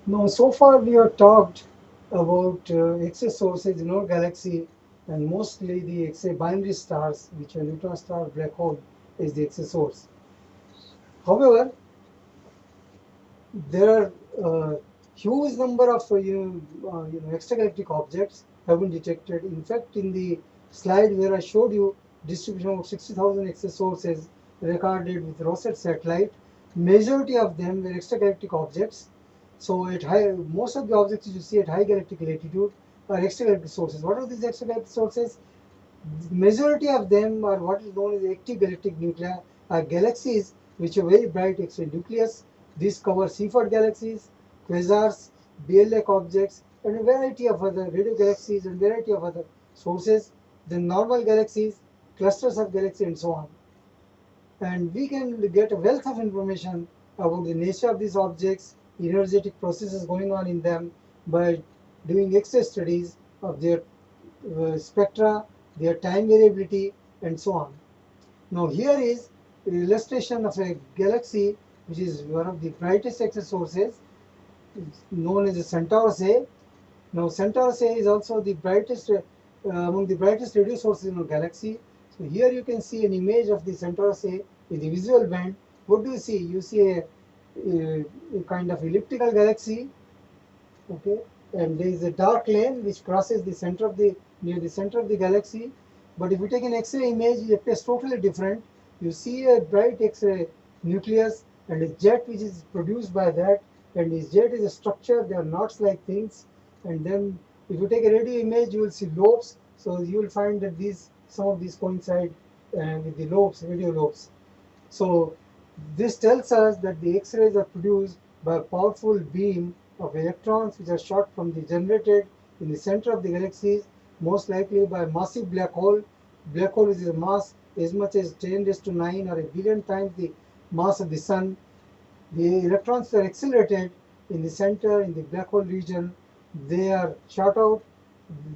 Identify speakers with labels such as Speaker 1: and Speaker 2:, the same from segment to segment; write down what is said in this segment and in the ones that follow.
Speaker 1: Now, so far we have talked about X-ray sources in our galaxy, and mostly the X-ray binary stars, which are neutron star, black hole, is the X-ray source. However, there are huge number of extragalactic objects have been detected. In fact, in the slide where I showed you distribution of 60,000 X-ray sources recorded with Rosette satellite, majority of them were extragalactic objects. So at high, most of the objects you see at high galactic latitude are extragalactic sources. What are these extragalactic sources? Majority of them are what is known as active galactic nuclei, are galaxies which have very bright X-ray nucleus. These cover Seyfert galaxies, quasars, BL-like objects, and a variety of other radio galaxies and variety of other sources. Then normal galaxies, clusters of galaxies, and so on. And we can get a wealth of information about the nature of these objects, energetic processes going on in them by doing X-ray studies of their spectra, their time variability, and so on. Now here is an illustration of a galaxy which is one of the brightest X-ray sources, known as the Centaurus A. Now Centaurus A is also the brightest among the brightest radio sources in our galaxy. So here you can see an image of the Centaurus A with the visual band. What do you see? You see a kind of elliptical galaxy, okay, and there is a dark lane which crosses the center of the near the center of the galaxy. But if you take an X-ray image, it appears totally different. You see a bright X-ray nucleus and a jet which is produced by that, and this jet is a structure. They are knots like things. And then if you take a radio image, you will see lobes. So you will find that these some of these coincide with the lobes, radio lobes. So this tells us that the X-rays are produced by a powerful beam of electrons which are shot from the generated in the center of the galaxies, most likely by a massive black hole. Black hole is a mass as much as 10 raised to 9 or a billion times the mass of the sun. The electrons are accelerated in the center, in the black hole region. They are shot out.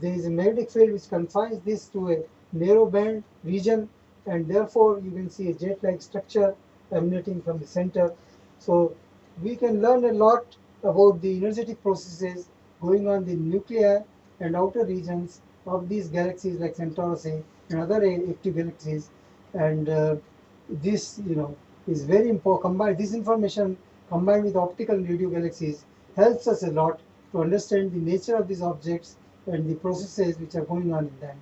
Speaker 1: There is a magnetic field which confines this to a narrow band region, and therefore you can see a jet-like structure emanating from the center. So we can learn a lot about the energetic processes going on in the nuclei and outer regions of these galaxies like Centaurus A and other active galaxies. And this, is very important. Combined, this information combined with optical and radio galaxies helps us a lot to understand the nature of these objects and the processes which are going on in them.